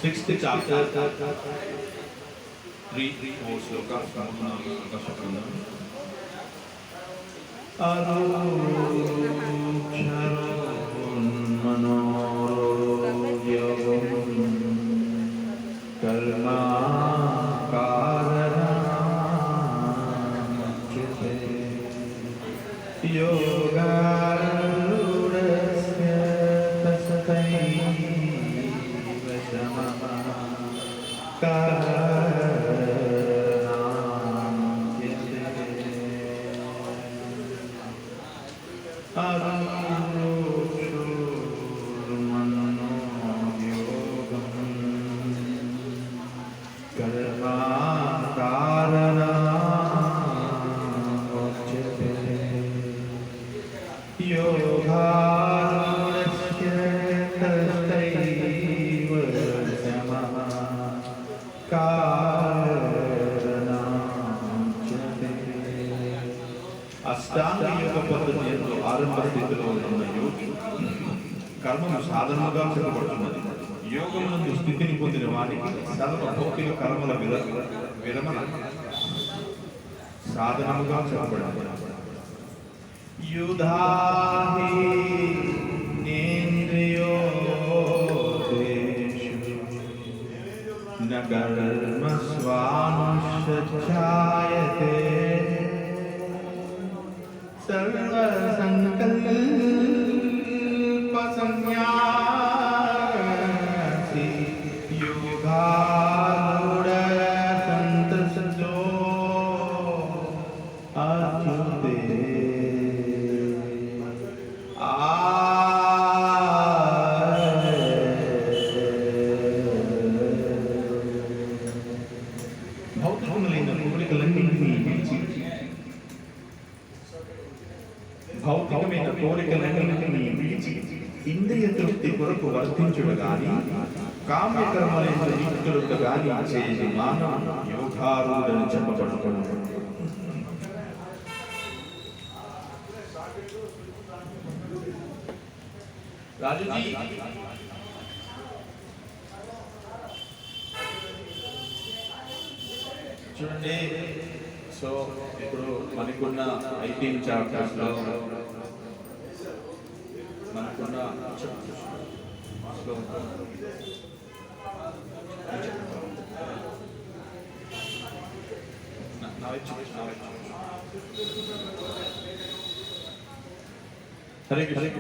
Sixth chapter, 3 4 slokas. Karma कारणमुच्यते योगारूढस्य तस्यैव शमः అష్టాంగ యోగ పద్ధతిలో ఆరంభ స్థితిలో ఉన్న యోగి కర్మను సాధనగా చెప్పబడుతున్నది. యోగమునందు స్థితిని పొందిన వానికి సర్వ భౌతిక కర్మల విరమణ సాధనముగా చెప్పబడింది. యుధాహి నేంద్రియోదేషు న కర్మ స్వానుష్ఠాయతే सर्व संकल्प संन्यासी योगारूढ़ संतसो अच्युते భౌతికములైన కోరికలన్నింటినీ భౌతికమైన కోరికలన్నింటినీ విడిచి ఇంద్రియ తృప్తి కొరకు వర్తించుడు గాని కామ్యకర్మలందు నిష్ఠుడు గాని చేయని మానవుడు యోగారూఢుడని చెప్పబడుతున్నాడు. రాజుజీ చూడండి, సో ఇప్పుడు మనకున్న 18 చాప్టర్స్లో మనకున్న హరే కృష్ణ.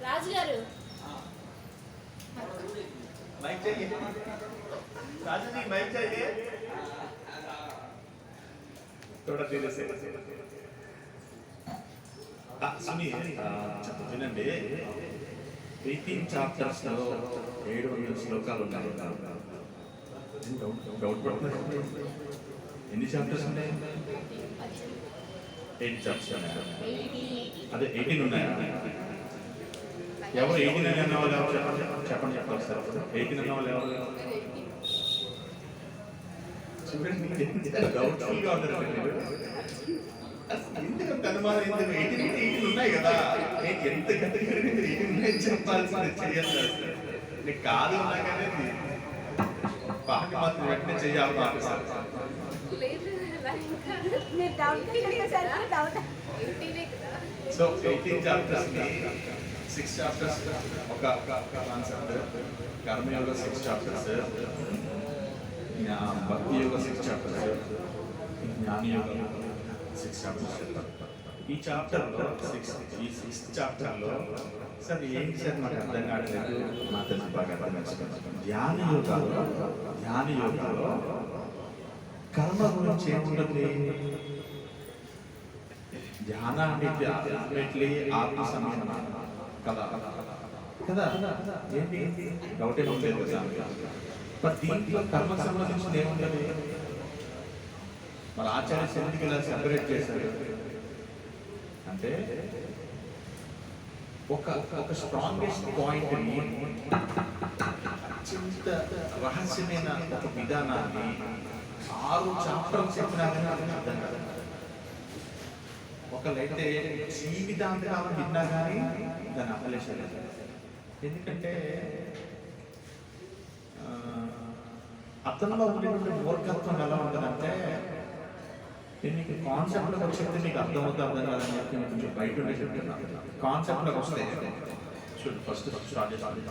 రాజుగారు माइक चाहिए? राजू जी माइक चाहिए? थोड़ा धीरे से सुनिए వినండి. 18 చాప్టర్స్ లో 700 శ్లోకాలు ఉన్నాయి. డౌట్ పడుతున్నారు. ఎన్ని చాప్టర్స్ ఉన్నాయి? 8 చాప్టర్స్ ఉన్నాయి. అదే 18 ఉన్నాయా? ఎవరు 18 అన్న వాళ్ళు ఎవరు చెప్పండి సార్. 18 అన్న వాళ్ళు ఎవరు? చూడండి, డౌట్ఫుల్గా ఉంటారు. ఎందుకంత అనుమానం? ఎందుకు 18 ఉన్నాయి కదా, ఎంత గట్టిగా 18 ఉన్నాయి చెప్పాల్సింది చెయ్యాలి. నీకు కాదు ఉన్నాగానే పాకి మాత్రం వెంటనే చెయ్యాలి. సార్ సో 18 చాప్టర్స్ ని 6 చాప్టర్స్ ఒక కాన్సెప్ట్, కర్మయోగ 6 చాప్టర్స్, భక్తి యోగ 6 చాప్టర్స్, జ్ఞాన యోగ 6 చాప్టర్స్. ఈ చాప్టర్లో ఈ 6th చాప్టర్లో సార్ ఏంటి సార్ నాకు అర్థం కావట్లేదు, మా తెలిసి బాగా అర్థం చేసుకోండి. ధ్యాన యోగాలో కర్మ గురించి ఏముంటుంది? ధ్యాన అంటే అల్టిమేట్లీ ఆత్మ సమానం కదా కదా, ఏంటి డౌట్ ఏమో లేదు కదా. బట్ దీంట్లో కర్మకు సంబంధించిన ఏముంటుంది? మరి ఆచార్య ఎందుకు ఇలా సెపరేట్ చేశారు అంటే, ఒక స్ట్రాంగెస్ట్ పాయింట్ని, అత్యంత రహస్యమైన ఒక విధానాన్ని 6 చాప్టర్లు చెప్పినా కానీ అర్థం కాదు. ఒకళ్ళైతే జీవితాంతకాలం విన్నా కానీ దాన్ని అమలేసారు. ఎందుకంటే అతనిలో ఉండేటువంటి మూర్ఖత్వం ఎలా ఉంటుందంటే, మీకు కాన్సెప్ట్లోకి వచ్చేది మీకు అర్థమవుతుంది అర్థం కాదని చెప్పి నేను కొంచెం బయట ఉండే చెప్తున్నాను. కాన్సెప్ట్లోకి వస్తే ఫస్ట్ స్టార్ట్ చేస్తాను.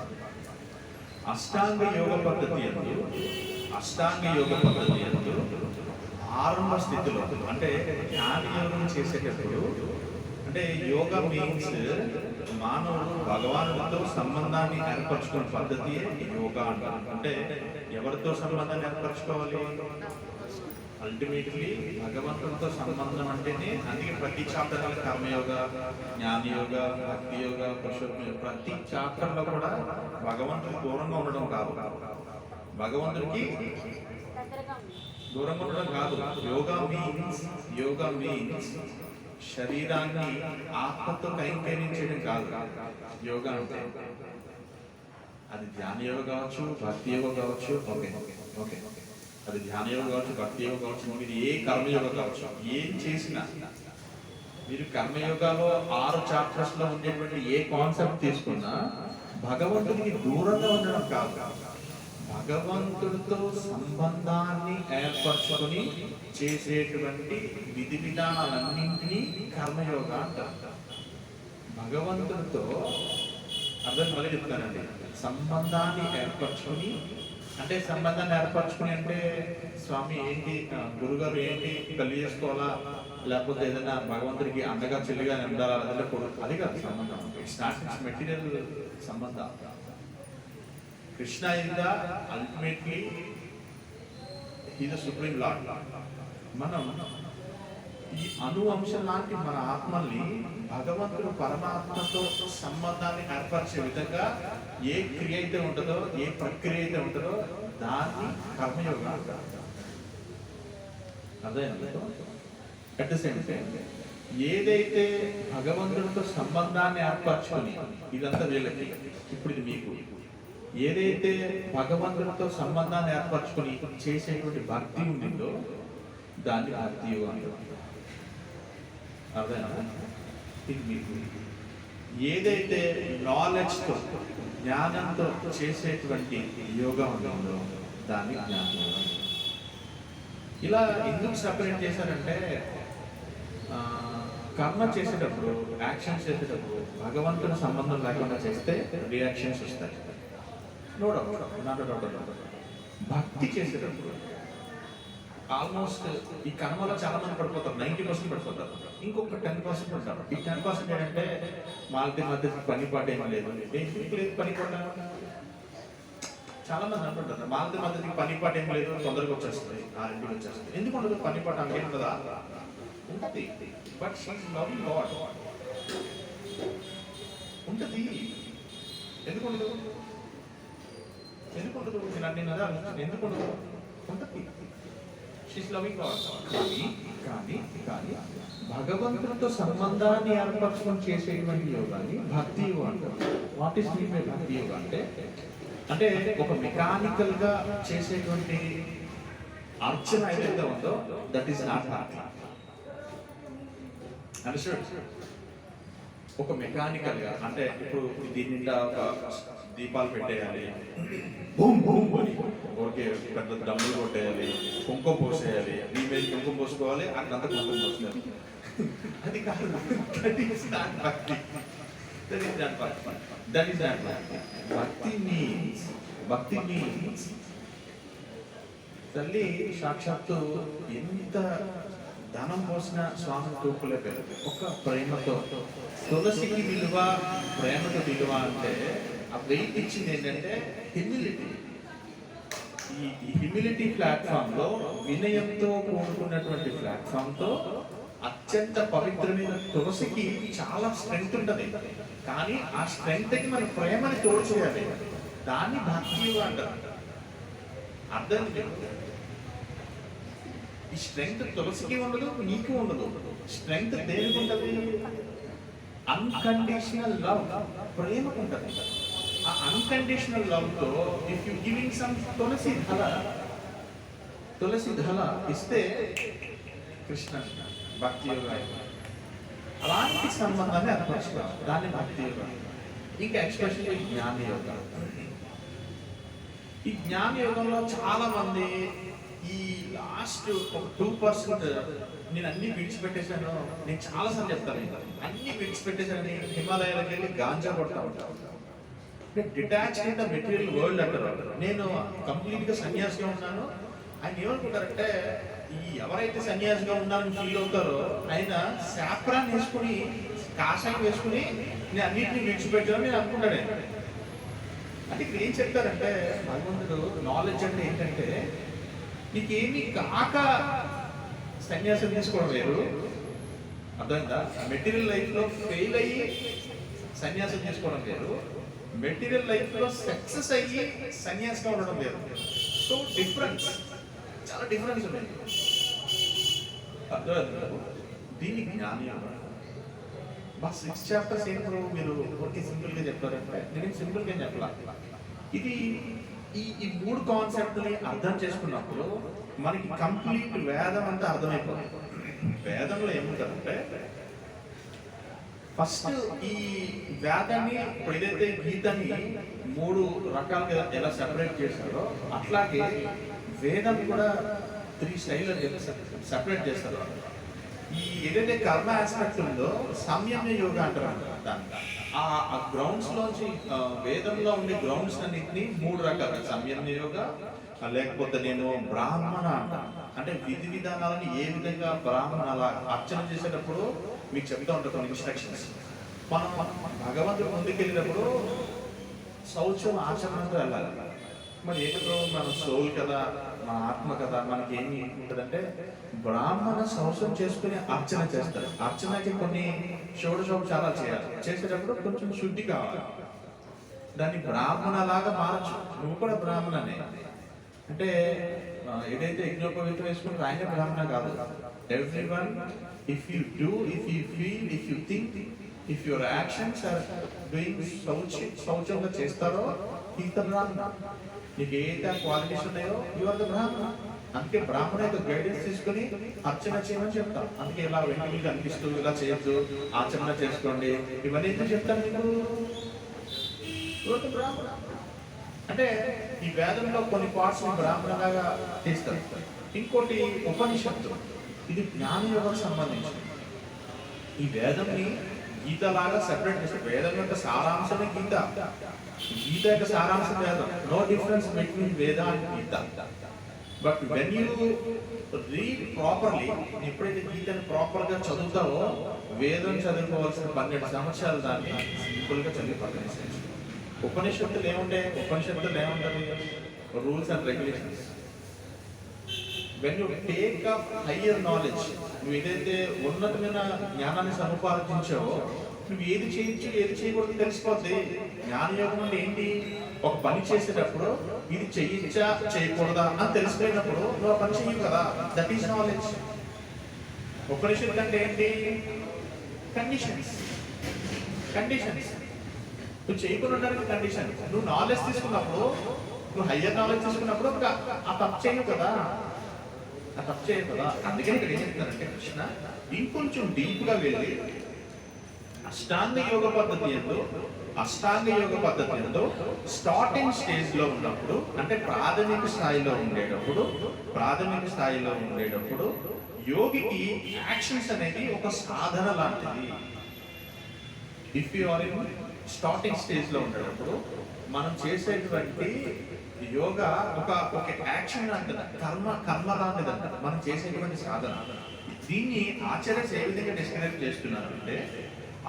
అష్టాంగ యోగ పద్ధతి ఎందు ఆరంభ స్థితిలో అంటే ధ్యాన యోగం చేసేటప్పుడు, అంటే యోగా మీన్స్ మానవుడు భగవానుడితో సంబంధాన్ని ఏర్పరచుకునే పద్ధతి యోగా అంటారు. అంటే ఎవరితో సంబంధాన్ని ఏర్పరచుకోవాలి? అల్టిమేట్లీ భగవంతుడితో సంబంధం అంటేనే. అందుకే ప్రతి చాప్టర్ కర్మయోగ, జ్ఞానయోగ, భక్తి యోగ, పురుషోత్తమ, ప్రతి చాప్టర్లో కూడా భగవంతుడికి దూరంగా ఉండడం కాదు, భగవంతుడికి దూరంగా ఉండడం కాదు. యోగా మీన్స్ శరీరాన్ని ఆత్మతో కైంకర్యం కాదు యోగా అంటే. అది ధ్యాన యోగ కావచ్చు, భక్తి యోగ కావచ్చు, ఓకే అది ధ్యాన యోగ కావచ్చు, భక్తి యోగ కావచ్చు, మీరు ఏ కర్మయోగ కావచ్చు, ఏం చేసినా మీరు కర్మయోగాలో 6 చాప్టర్స్ లో ఉండేటువంటి ఏ కాన్సెప్ట్ తీసుకున్నా భగవంతుడికి దూరంగా ఉండడం కాదు, భగవంతుడితో సంబంధాన్ని ఏర్పరచుకొని చేసేటువంటి విధి విధానాలన్నింటినీ కర్మయోగ అంటారు. భగవంతుడితో అర్థం మళ్ళీ చెప్తానండి. సంబంధాన్ని ఏర్పరచుకొని అంటే స్వామి ఏంటి, గురుగారు ఏంటి, పెళ్లి చేసుకోవాలా, లేకపోతే ఏదైనా భగవంతుడికి అండగా చెల్లిగా ఉండాలా, అది కాదు సంబంధం. ఇట్స్ నాట్ మెటీరియల్ సంబంధం. Krishna is the ultimately he the supreme lord. మనం ఈ అనువంశం లాంటి మన ఆత్మల్ని భగవంతుడు పరమాత్మతో సంబంధాన్ని ఏర్పరిచే విధంగా ఏ క్రియ అయితే ఉంటుందో, ఏ ప్రక్రియ అయితే ఉంటుందో దాన్ని కర్మయోగ అంటారు. అదే అట్ ద సేమ్ టైం ఏదైతే భగవంతుడితో సంబంధాన్ని ఏర్పరచుకొని, ఇదంతా వీళ్ళకి, ఇప్పుడు ఇది మీకు, ఏదైతే భగవంతుడితో సంబంధాన్ని ఏర్పరచుకొని చేసేటువంటి భక్తి ఉండిందో దాన్ని భక్తి యోగ అంటారు. అర్థమైనా? ఇది మీకు ఏదైతే నాలెడ్జ్తో, జ్ఞానంతో చేసేటువంటి యోగా ఉందో దాన్ని జ్ఞానం. ఇలా ఎందుకు సపరేట్ చేశారంటే, కర్మ చేసేటప్పుడు, యాక్షన్ చేసేటప్పుడు భగవంతుని సంబంధం లేకుండా చేస్తే రియాక్షన్స్ వస్తాయి, నో డౌట్, నాట్ డౌట్. భక్తి చేసేటప్పుడు ఆల్మోస్ట్ ఈ కర్మలో చాలా మంది పడిపోతారు, 90% పడిపోతారు, ఇంకొక 10% ఉంటారు. ఈ 10% ఏంటంటే వాళ్ళకి మధ్య పని పాట ఏమీ లేదు, పని పాట చాలా మంది అంటుంటారు, వాళ్ళకి మధ్య పని పాట ఏమి లేదు, తొందరగా వచ్చేస్తుంది, 6 వచ్చేస్తుంది. ఎందుకు ఉండదు పని పాట? అంటే ఉంటుందా? ఉంటుంది, బట్ లవింగ్ గాడ్ ఉంటుంది. ఎందుకు ఉండదు? నేను అన్ని ఎందుకు ఉండదు? ఉంటుంది. She's loving God. కానీ భగవంతుడితో సంబంధాన్ని ఏర్పరచుకొని చేసేటువంటి యోగాన్ని భక్తి యోగ అంటారు. వాట్ ఈస్ మీన్ బై భక్తి యోగ అంటే ఒక మెకానికల్ గా చేసేటువంటి అర్చన ఏదైతే ఉందో దట్ ఈస్ నాట్ భక్తి. అండర్స్టాండ్? ఒక మెకానికల్ గా, అంటే ఇప్పుడు దీని నిండా ఒక దీపాలు పెట్టేయాలి, బూమ్ బూమ్ అని ఓకే, పెద్ద డమ్ములు కొట్టేయాలి, కుంకుమ పోసేయాలి, మీ మీద కుంకుమ పోసుకోవాలి, అక్కడంతా కుంకుమ పోసుకోవాలి, అది కాదు. భక్తి మీన్స్ తల్లి సాక్షాత్తు ఎంత ధనం పోసిన స్వామి తూపులేపారు ఒక ప్రేమతో. తులసికి విలువ, ప్రేమతో విలువ అంటే ఆ వెయిట్ ఇచ్చింది ఏంటంటే హ్యూమిలిటీ. ఈ హ్యూమిలిటీ ప్లాట్ఫామ్ లో, వినయంతో కూడుకున్నటువంటి ప్లాట్ఫామ్ తో అత్యంత పవిత్రమైన తులసికి చాలా స్ట్రెంగ్త్ ఉంటుంది, కానీ ఆ స్ట్రెంగ్త్ కి మన ప్రేమని తోడు చేయాలి, దాన్ని భక్తి అంటారు. అర్థం ఈ స్ట్రెంగ్త్ తులసికి ఉండదు, నీకు ఉండదు. స్ట్రెంగ్త్ దేనికి ఉంటుంది? అన్కండిషనల్ లవ్, ప్రేమకు ఉంటుంది. ఆ అన్కండిషనల్ లవ్ తో ఇఫ్ యు గివింగ్ సమ్ తులసి ధల ఇస్తే కృష్ణ భక్తి యోగ. అలాంటి సంబంధాన్ని ఏర్పరచుకోవాలి, దాన్ని భక్తి యోగం. ఇంకా ఎక్స్పెషల్లీ జ్ఞాన యోగం. ఈ జ్ఞాన యోగంలో చాలా మంది ఈ లాస్ట్ 2% నేను అన్ని విడిచిపెట్టేశాను, నేను చాలాసార్లు చెప్తాను, అన్ని విడిచిపెట్టేశానని హిమాలయాలకు వెళ్ళి గాంజా కొడతా ఉంటాను. Detach in the material world అంటారు. నేను కంప్లీట్గా సన్యాసిగా ఉన్నాను. ఆయన ఏమనుకుంటారంటే, ఈ ఎవరైతే సన్యాసిగా ఉన్నారని ఫీల్ అవుతారో ఆయన శాప్రాన్ వేసుకుని, కాషాయం వేసుకుని నేను అన్నింటినీ విడిచిపెట్టాను నేను అనుకుంటాను. అంటే ఇక్కడ ఏం చెప్తారంటే భగవంతుడు, నాలెడ్జ్ అంటే ఏంటంటే నీకేమీ కాక సన్యాసం తీసుకోవడం వేరు, అర్థమైందా? మెటీరియల్ లైఫ్లో ఫెయిల్ అయ్యి సన్యాసం తీసుకోవడం వేరు, మెటీరియల్ లైఫ్లో సక్సెస్ అయ్యి సన్యాసిగా ఉండడం వేరు. సో డిఫరెన్స్, చాలా డిఫరెన్స్ ఉన్నాయి. అర్థమైందా? దీన్ని జ్ఞానం. మా 6 చాప్టర్స్ ఏంటో మీరు ఒకటి సింపుల్గా చెప్పారంటే నేను సింపుల్గా చెప్పాల. ఇది ఈ 3 కాన్సెప్ట్ని అర్థం చేసుకున్నప్పుడు మనకి కంప్లీట్ వేదం అంతా అర్థమైపోతుంది. వేదంలో ఏముంటుందంటే ఫస్ట్ ఈ వేదాన్ని ఇప్పుడు ఏదైతే గీతని 3 రకాలుగా ఎలా సెపరేట్ చేశారో అట్లాగే వేదం కూడా 3 స్టైల్లో సెపరేట్ చేస్తారు. ఈ ఏదైతే కర్మ ఆస్పెక్ట్ ఉందో సంయమ్య యోగ అంటారు. దాన్ని ఆ గ్రౌండ్స్ లోంచి వేదంలో ఉండే గ్రౌండ్స్ అన్నింటినీ 3 రకాలు, సంయమ్య యోగ, లేకపోతే నేను బ్రాహ్మణ అంటే విధి విధానాలను ఏ విధంగా బ్రాహ్మణ అర్చన చేసేటప్పుడు మీకు చెప్తా ఉంటారు కొన్ని ఇన్స్ట్రక్షన్స్. మనం భగవంతుడు ముందుకు వెళ్ళినప్పుడు శౌచం ఆచరణతో వెళ్ళాలి. మరి ఏంటో మన సోల్ కదా, మన ఆత్మ కదా, మనకి ఏమి ఉంటుందంటే బ్రాహ్మణ శౌచం చేసుకుని అర్చన చేస్తారు. అర్చనకి కొన్ని షోడశోపచారాలు చేయాలి. చేసేటప్పుడు కొంచెం శుద్ధి కావాలి. దాన్ని బ్రాహ్మణలాగా మారచ్చు. నువ్వు కూడా బ్రాహ్మణనే అంటే ఏదైతే యజ్ఞోపవీతం వేసుకుంటే ఆయన బ్రాహ్మణ కాదు. Everyone, if you do, if you feel, if you think, if your actions are doing శౌచంగా చేస్తారో ఇంత బ్రాహ్మణ. నీకు ఏదైతే క్వాలిటీస్ ఉన్నాయో యు ఆర్ ద బ్రాహ్మణ. అందుకే బ్రాహ్మణ యొక్క గైడెన్స్ తీసుకుని అర్చన చేయమని చెప్తాం. అందుకే ఇలా వెంటనే అనిపిస్తూ ఇలా చేయొద్దు, ఆచరణ చేసుకోండి, ఇవన్నీ ఎందుకు చెప్తాను మీకు? బ్రాహ్మణ అంటే ఈ వేదంలో కొన్ని పార్ట్స్ బ్రాహ్మణలాగా తీస్తారు. ఇంకోటి ఉపనిషత్తు, ఇది జ్ఞానయోగకు సంబంధించి. ఈ వేదంని గీతలాగా సెపరేట్ చేస్తారు. వేదం యొక్క సారాంశమే గీత, గీత యొక్క సారాంశం వేదం. No difference between Veda and Gita. But when you read properly, ఎప్పుడైతే గీతని ప్రాపర్గా చదువుతావో వేదం చదువుకోవాల్సిన 12 సంవత్సరాలు దాన్ని సింపుల్గా చదివి పక్కనేసేసి. ఉపనిషత్తులు ఏముంటుంది? Rules and regulations. When you take up higher knowledge, నువ్వు ఏదైతే ఉన్నతమైన జ్ఞానాన్ని సముపార్జించావో నువ్వు ఏది చేయొచ్చు ఏది చేయకూడదు తెలిసిపోద్ది. జ్ఞానయోగం అంటే ఏంటి? ఒక పని చేసేటప్పుడు ఇది చేయొచ్చా చేయకూడదా అని తెలిసిపోయినప్పుడు నువ్వు ఆ పని చెయ్యవు కదా, దట్ ఈస్ నాలెడ్జ్. ఉపనిషత్తు అంటే ఏంటి? కండిషన్స్. నువ్వు చేయకుండా ఉండడానికి కండిషన్. నువ్వు నాలెడ్జ్ తీసుకున్నప్పుడు, నువ్వు హయ్యర్ నాలెడ్జ్ తీసుకున్నప్పుడు ఆ తప్పు చేయవు కదా, అందుకని ఇక్కడ ఏం చెప్తారంటే కృష్ణ ఇంకొంచెం డీప్గా వెళ్ళి అష్టాంగ యోగ పద్ధతి ఎందు స్టార్టింగ్ స్టేజ్ లో ఉన్నప్పుడు, అంటే ప్రాథమిక స్థాయిలో ఉండేటప్పుడు యోగికి యాక్షన్స్ అనేది ఒక సాధన లాంటిది. If you are in starting stage లో ఉండేటప్పుడు మనం చేసేటువంటి యోగా ఒక యాక్షన్ లాంటిది, కర్మ లాంటిదంట మనం చేసేటువంటి సాధన. దీన్ని ఆచార్యస్ ఏ విధంగా డిస్క్రైబ్ చేస్తున్నారంటే,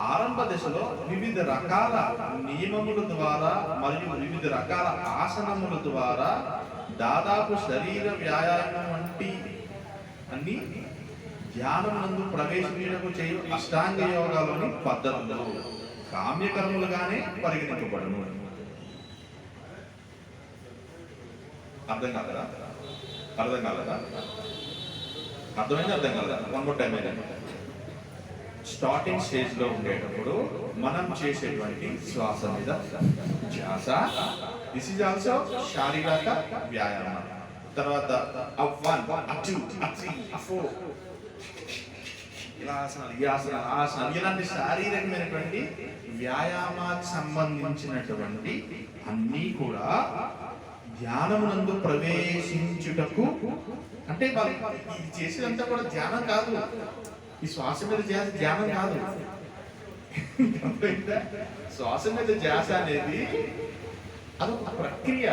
ఆరంభ దశలో వివిధ రకాల నియమముల ద్వారా మరియు వివిధ రకాల ఆసనముల ద్వారా దాదాపు శరీర వ్యాయామం వంటి అన్ని ధ్యానమునందు ప్రవేశమునకు చేయు అష్టాంగ యోగాలోని పద్ధతులు కామ్యకర్మలుగానే పరిగణించబడును. అర్థం కాలేదా? అర్థమైందా? One more time. Starting stage లో ఉండేటప్పుడు మనం చేసేటువంటి శ్వాస మీద ధ్యాస. దిస్ ఈజ్ ఆల్సో శారీరక వ్యాయామం. తర్వాత 1, 2, 3, 4 ఇలా ఆసనాలు, ఈ ఆసనాలు, ఆ ఆసనాలు, ఇలాంటి శారీరకమైనటువంటి వ్యాయామానికి సంబంధించినటువంటి అన్నీ కూడా ధ్యానమునందు ప్రవేశించుటకు, అంటే వాళ్ళు ఇది చేసేదంతా కూడా ధ్యానం కాదు, ఈ శ్వాస మీద చేసే ధ్యానం కాదు. శ్వాస మీద ధ్యాస అనేది అదొక ప్రక్రియ.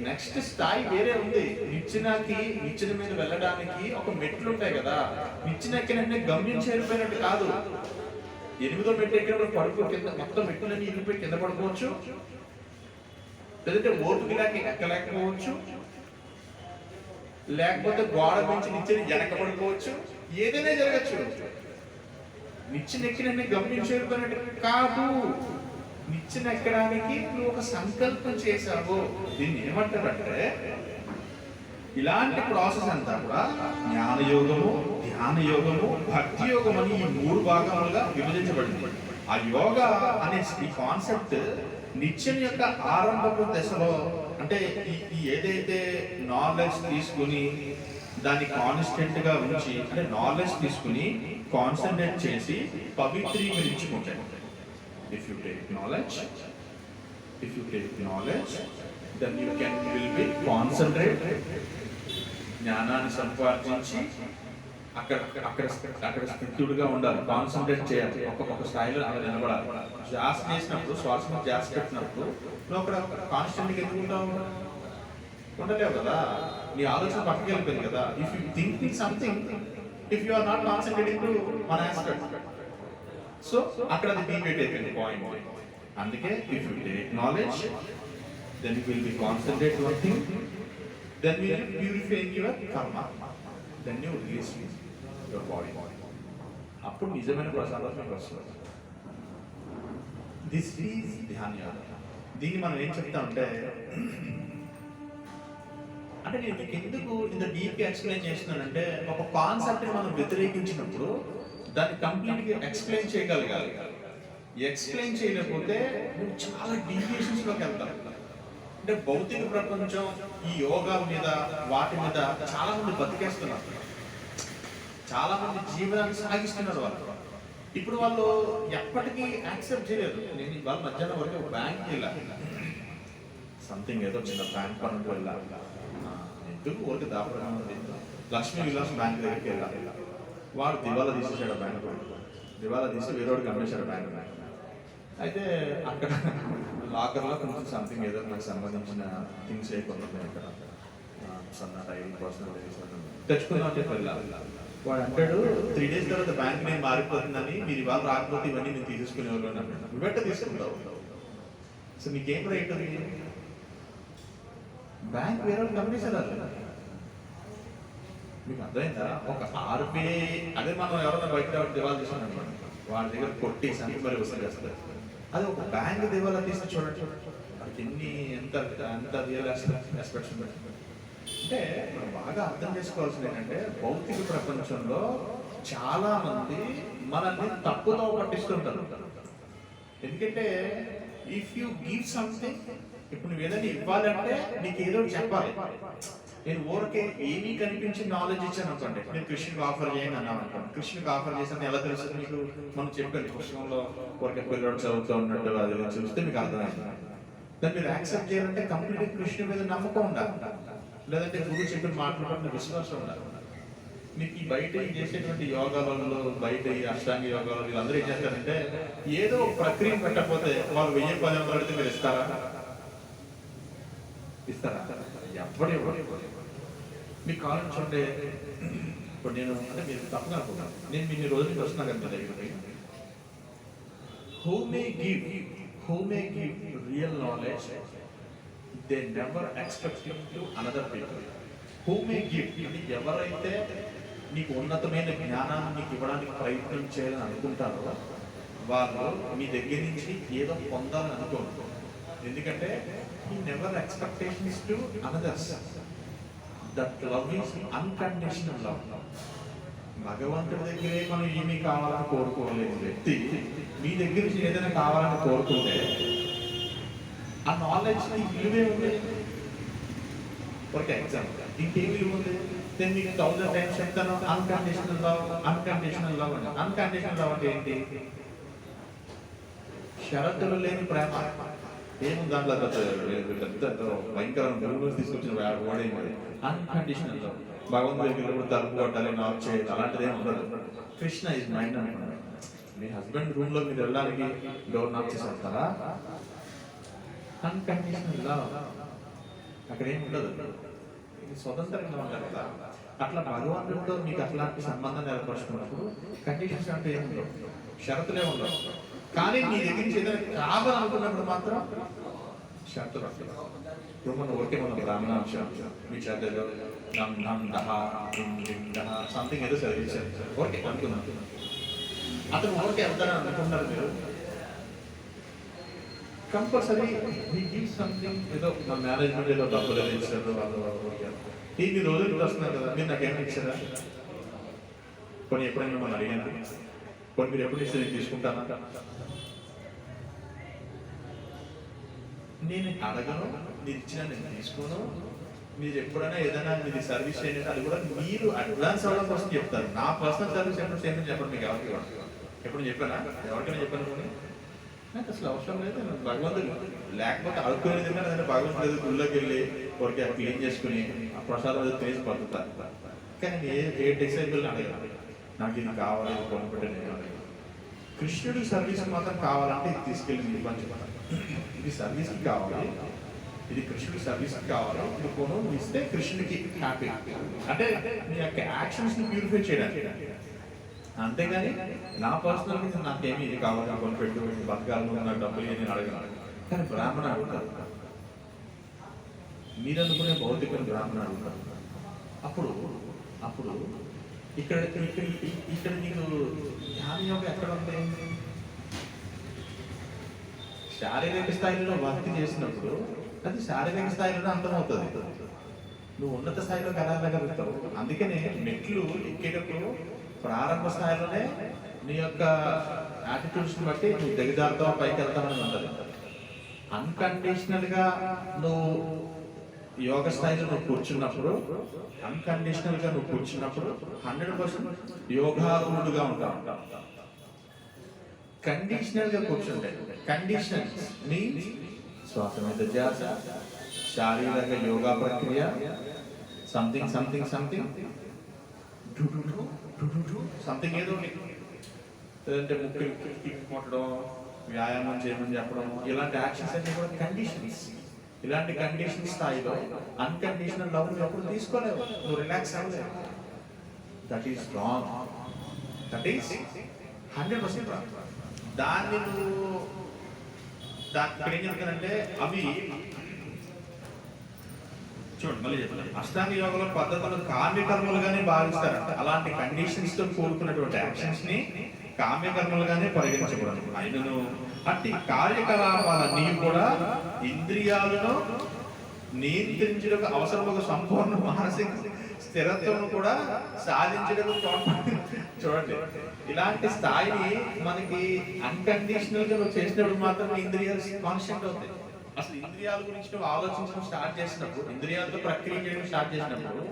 నెక్స్ట్ స్థాయి వేరే ఉంది. నిచ్చెన మీద వెళ్ళడానికి ఒక మెట్లు ఉంటాయి కదా, నిచ్చెన ఎక్కినంటే గమ్యం చేరిపోయినట్టు కాదు. 8వ మెట్టు ఎక్కినప్పుడు పడుకో, కింద మొత్తం మెట్లన్నీ ఇరిగిపోయి కింద పడుకోవచ్చు, లేదంటే ఓటుకి ఎక్కలేకపోవచ్చు, లేకపోతే గోడ పెంచి నిచ్చెన వెనక పడుకోవచ్చు, ఏదైనా జరగచ్చు. నిచ్చెన ఎక్కినంటే గమ్యం చేరిపోయినట్టు కాదు. నిచ్చెన ఎక్కడానికి నువ్వు ఒక సంకల్పం చేశావు. దీన్ని ఏమంటారంటే, ఇలాంటి ప్రాసెస్ అంతా కూడా జ్ఞానయోగము, ధ్యాన యోగము, భక్తి యోగం అని ఈ 3 భాగాలుగా విభజించబడింది. ఆ యోగా అనే ఈ కాన్సెప్ట్ నిత్యం యొక్క ఆరంభపు దశలో, అంటే ఈ ఏదైతే నాలెడ్జ్ తీసుకుని దాన్ని కాన్స్టెంట్ గా ఉంచి, అంటే నాలెడ్జ్ తీసుకుని కాన్సన్ట్రేట్ చేసి పవిత్రీకరించుకుంటాయి. If you take knowledge, then you will be concentrate. జ్ఞానాన్ని సంపాదించి అక్కడ స్థితుడుగా ఉండాలి, కాన్సన్ట్రేట్ చేయాలి, ఒక్కొక్క స్థాయిలో అలా నిలబడాలి. ధ్యాస చేసినప్పుడు, శ్వాస మీద ధ్యాస పెట్టినప్పుడు నువ్వు అక్కడ కాన్స్టెంట్గా ఎదుగుంటావు, ఉండలేవు కదా, నీ ఆలోచన పక్కకి వెళ్ళిపోయింది కదా. If you thinking something, if you are not concentrating to one aspect, so అక్కడ అది డీవియేట్ అయిపోయింది పాయింట్. అందుకే if you take knowledge, then you will be concentrate one thing, then you will purify your karma, then you release your body. అప్పుడు నిజమైన ప్రసాదం మీకు వస్తుంది. This is ధ్యాన యోగ. దీన్ని మనం ఏం చెప్తామంటే, అంటే నేను మీకు ఎందుకు ఇంత డీప్గా ఎక్స్ప్లెయిన్ చేస్తున్నానంటే, ఒక కాన్సెప్ట్ని మనం వ్యతిరేకించినప్పుడు దాన్ని కంప్లీట్గా ఎక్స్ప్లెయిన్ చేయగలగాలి. ఎక్స్ప్లెయిన్ చేయలేకపోతే నువ్వు చాలా డీవియేషన్స్లోకి వెళ్తావు. అంటే భౌతిక ప్రపంచం, ఈ యోగా మీద, వాటి మీద చాలా మంది బతికేస్తున్నారు, చాలా మంది జీవనాన్ని సాగిస్తున్నారు వాళ్ళు. ఇప్పుడు వాళ్ళు ఎప్పటికీ యాక్సెప్ట్ చేయలేదు. నేను ఇవాళ మధ్యాహ్నం వరకు ఒక బ్యాంక్కి వెళ్ళాలి, సంథింగ్ ఏదో చిన్న బ్యాంక్ పనులకు వెళ్ళాలి, ఎందుకు ఊరికి దాపడం, లక్ష్మీ విలాస్ బ్యాంక్ దగ్గరికి వెళ్ళాలి. వాడు దివాలా తీసేసాడు బ్యాంక్, దివాలా తీసి వేరేవాడికి అమ్మేశాడు బ్యాంక్. అయితే అక్కడ లాకర్లో కొంచెం సంథింగ్ ఏదో నాకు సంబంధించిన థింగ్స్ అయిపోతున్నాయి, అక్కడ సన్న టైం పర్సనల్ తెచ్చుకుందాం అని చెప్పి వెళ్ళాలి. వాడు అంటాడు 3 days తర్వాత బ్యాంక్ నేను మారిపోతుందని, మీరు ఇవాళ రాకపోతే ఇవన్నీ నేను తీసుకునేవాళ్ళు అని అన్నాడు. నువ్వెట్ట తీసుకుంటావు? సో నీకేం రైట్ ఉంది? బ్యాంక్ వేరే గమనించాలి. మీకు అర్థమైందా? ఒక ఆర్బీఐ, అదే మనం ఎవరైనా బయట దివాలా తీసుకున్నాం, వాడి దగ్గర కొట్టి సంఖ్య మరి వసూలు చేస్తారు. అది ఒక బ్యాంక్ దివాలా తీసి చూడండి, వాడికి ఎంత రియల్ ఆస్పెక్ట్స్ ఉంటాయి. అంటే మనం బాగా అర్థం చేసుకోవాల్సింది ఏంటంటే, భౌతిక ప్రపంచంలో చాలా మంది మనల్ని తప్పుతో పట్టిస్తుంటారు. ఎందుకంటే ఇఫ్ యూ గివ్ సంథింగ్, ఇప్పుడు నువ్వు ఏదైనా ఇవ్వాలంటే నీకు ఏదో చెప్పాలి. నేను ఊరికే ఏమీ కనిపించి నాలెడ్జ్ ఇచ్చాను అనుకోండి, నేను కృష్ణుకి ఆఫర్ చేయను అన్నాను అనుకోండి, కృష్ణుకి ఆఫర్ చేశాను ఎలా తెలుస్తుంది మీకు? మనం చెప్పండి, పుస్తకంలో ఊరికే పిల్లడు చదువుతూ ఉన్నట్టు అది చూస్తే మీకు అర్థమైంది. దాన్ని మీరు యాక్సెప్ట్ చేయాలంటే కంప్లీట్ కృష్ణుడి మీద నమ్మకం ఉండాలి, లేదంటే గురువు చెప్పిన మాట్లాడుతున్న విశ్వాసం ఉండాలి. మీకు ఈ బయట చేసేటువంటి యోగాలలో, బయట ఈ అష్టాంగ యోగాలు వీళ్ళందరూ ఏం చేస్తారంటే, ఏదో ప్రక్రియ పెట్టకపోతే వాళ్ళు 1000-1000 అడిగితే మీరు ఇస్తారా? ఎప్పుడు మీకు కావాలని చూడండి. ఇప్పుడు నేను అంటే మీరు తప్పుగా అనుకుంటాను, నేను మీ రోజులకి వస్తున్నా కదా మీ దగ్గరికి. Who may give real knowledge, they never expecting to another people. Who may give అంటే ఎవరైతే నీకు ఉన్నతమైన జ్ఞానాన్ని నీకు ఇవ్వడానికి ప్రయత్నం చేయాలని అనుకుంటారో వాళ్ళు మీ దగ్గర నుంచి ఏదో పొందాలని అనుకోరు. ఎందుకంటే he never expectations to others. That love is unconditional love. భగవంతుడి దగ్గరే మనం ఏమీ కావాలని కోరుకోలేదు వ్యక్తి మీ దగ్గర నుంచి ఏదైనా కావాలని కోరుకుంటే ఆ నాలెడ్జ్ విలువే ఉంది. ఒక ఎగ్జాంపుల్, ఇంకేం విలువ ఉంది? నేను మీకు 1000 టైమ్స్ చెప్తాను అన్కండిషనల్ లవ్ అన్కండిషనల్ లవ్ అని. అన్కండిషనల్ లవ్ అంటే ఏంటి? షరతులు లేని ప్రేమ. ఏముంది దాంట్లో? భయంకరమైన గురువులు తీసుకొచ్చిన వాడేం అన్కండిషనల్ లవ్. భగవంతుడి దగ్గర తలుపు కొట్టాలి, నాక్ చేయాలి, అలాంటిది ఏమి ఉండదు. కృష్ణ ఇస్ మైండ్ అనుకున్నాడు. మీ హస్బెండ్ రూమ్ లో మీరు వెళ్ళడానికి డోర్ నాక్ చేసి వస్తారా? Unconditional love. అక్కడ ఏమి ఉండదు, ఇది స్వతంత్రంగా ఉంటారు కదా. అట్లా భగవంతుడితో మీకు అట్లాంటి సంబంధం ఏర్పరుచుకున్నప్పుడు కండిషన్స్ అంటే ఏమి ఉండవు, షరతులే ఉండవు. కానీ మీ దగ్గర నుంచి ఏదైనా కావాలనుకున్నప్పుడు మాత్రం షరతులు వస్తాయి. ఇప్పుడు మనం ఓకే, మన బ్రాహ్మణాంశం మీ చదువులో సంథింగ్ ఏదో చదివించారు, ఓకే అనుకున్నాం. అతను ఓకే వెళ్తారని అనుకుంటున్నారు మీరు, కంపల్సరీ సంథింగ్ ఏదో మన మేనేజ్మెంట్ ఏదో డబ్బులు ఏదో ఇచ్చారు, ఇన్ని రోజులు వస్తున్నారు కదా, మీరు నాకు ఏమైనా ఇచ్చారా? కొన్ని ఎప్పుడైనా మిమ్మల్ని అడిగాను, కొన్ని మీరు ఎప్పుడు ఇస్తే నేను తీసుకుంటానా? నేను అడగను, మీరు ఇచ్చినా నేను తీసుకోను. మీరు ఎప్పుడైనా ఏదైనా మీరు సర్వీస్ చేయండి, అది కూడా మీరు అడ్వాన్స్ అవ్వడం కోసం చెప్తారు. నా పర్సనల్ సర్వీస్ ఎప్పుడు చేయమని చెప్పండి. మీకు ఎవరికి ఎప్పుడు చెప్పానా? ఎవరికైనా చెప్పాను కొన్ని నాకు అసలు అవసరం లేదు. భగవంతుడు లేకపోతే అడుక్కునేది అంటే భగవంతుడు గుళ్ళోకి వెళ్ళి ఒకరికి క్లీన్ చేసుకుని ఆ ప్రసాదం ఏదో తినేసి పడుతుంటారు. కానీ ఏ డిసైబుల్ని అడగాలి, నాకు ఇది కావాలి, ఇది కొనుక్కుంటే నేను కృష్ణుడి సర్వీస్ మాత్రం కావాలంటే ఇది తీసుకెళ్ళి మీరు పంచుకుంటాను. ఇది సర్వీస్కి కావాలి, ఇది కృష్ణుడి సర్వీస్కి కావాలి, ఇది కొను ఇస్తే కృష్ణుడికి హ్యాపీ. అంటే మీ యొక్క యాక్షన్స్ని ప్యూరిఫై చేయడానికి. అంతేగాని నా పర్సనల్ నాకేమి ఇది కావాలి, కొనిపెట్టు, బతకాలను, నాకు డబ్బులు నేను అడగను. కానీ బ్రాహ్మణ అడుగుతారు, మీరు అనుకునే భౌతికమైన బ్రాహ్మణ అడుగుతారు. అప్పుడు అప్పుడు ఇక్కడ ఇక్కడ నీకు ధ్యాన యోగం ఎక్కడ ఉంది? శారీరక స్థాయిలో భక్తి చేసినప్పుడు అది శారీరక స్థాయిలోనే అంతమవుతుంది. నువ్వు ఉన్నత స్థాయిలోకి ఎలా వెళ్ళగలుగుతావు? అందుకనే మెట్లు ఎక్కేటప్పుడు ప్రారంభ స్థాయిలోనే నీ యొక్క యాటిట్యూడ్స్ని బట్టి నువ్వు దిగజారుతావు, పైకి వెళ్తామని ఉంటుంది. అన్కండిషనల్ గా నువ్వు యోగ స్థాయిలో నువ్వు కూర్చున్నప్పుడు, అన్కండిషనల్ గా నువ్వు కూర్చున్నప్పుడు 100% యోగారూఢుగా ఉంటావు. కండిషనల్ గా కూర్చుంటే, కండిషన్ మీన్స్ శ్వాస మీద ధ్యాస, శారీరక యోగా ప్రక్రియ, సంథింగ్ సంథింగ్ సంథింగ్ సంథింగ్ ఏదో లేదంటే ముక్కు కొట్టడం, వ్యాయామం చేయమని చెప్పడం, ఇలాంటి యాక్షన్స్ అన్ని కూడా కండిషన్స్. ఇలాంటి కండిషన్ స్థాయిలో అన్కండిషనల్ లవ్ ఎప్పుడు తీసుకోలేవు, నువ్వు రిలాక్స్ అవ్వలేవు. That is wrong, that is 100% wrong. దాన్ని నువ్వు ఏం చెప్తానంటే అవి చూడండి, మళ్ళీ చెప్తాను. అష్టాంగ యోగంలో పద్ధతులు కామ్యకర్మలుగానే భావిస్తారంట. అలాంటి కండిషన్స్ తో కూడుకున్నటువంటి యాక్షన్స్ ని కామ్యకర్మలుగానే పరిగణించకూడదు. ఆయనను అట్టి కార్యకలాపాలన్నీ కూడా ఇంద్రియాలను నియంత్రించడానికి అవసరమైన సంపూర్ణ మానసిక స్థిరత్వం కూడా సాధించడానికి చూడండి. ఇలాంటి స్థాయిని మనకి అన్కండిషనల్ గా చేసినప్పుడు మాత్రమే ఇంద్రియాలు కాన్స్టెంట్ అవుతాయి. అసలు ఇంద్రియాల గురించి నువ్వు ఆలోచించడం స్టార్ట్ చేసినప్పుడు, ఇంద్రియాలతో ప్రక్రియ చేయడం స్టార్ట్ చేసినప్పుడు,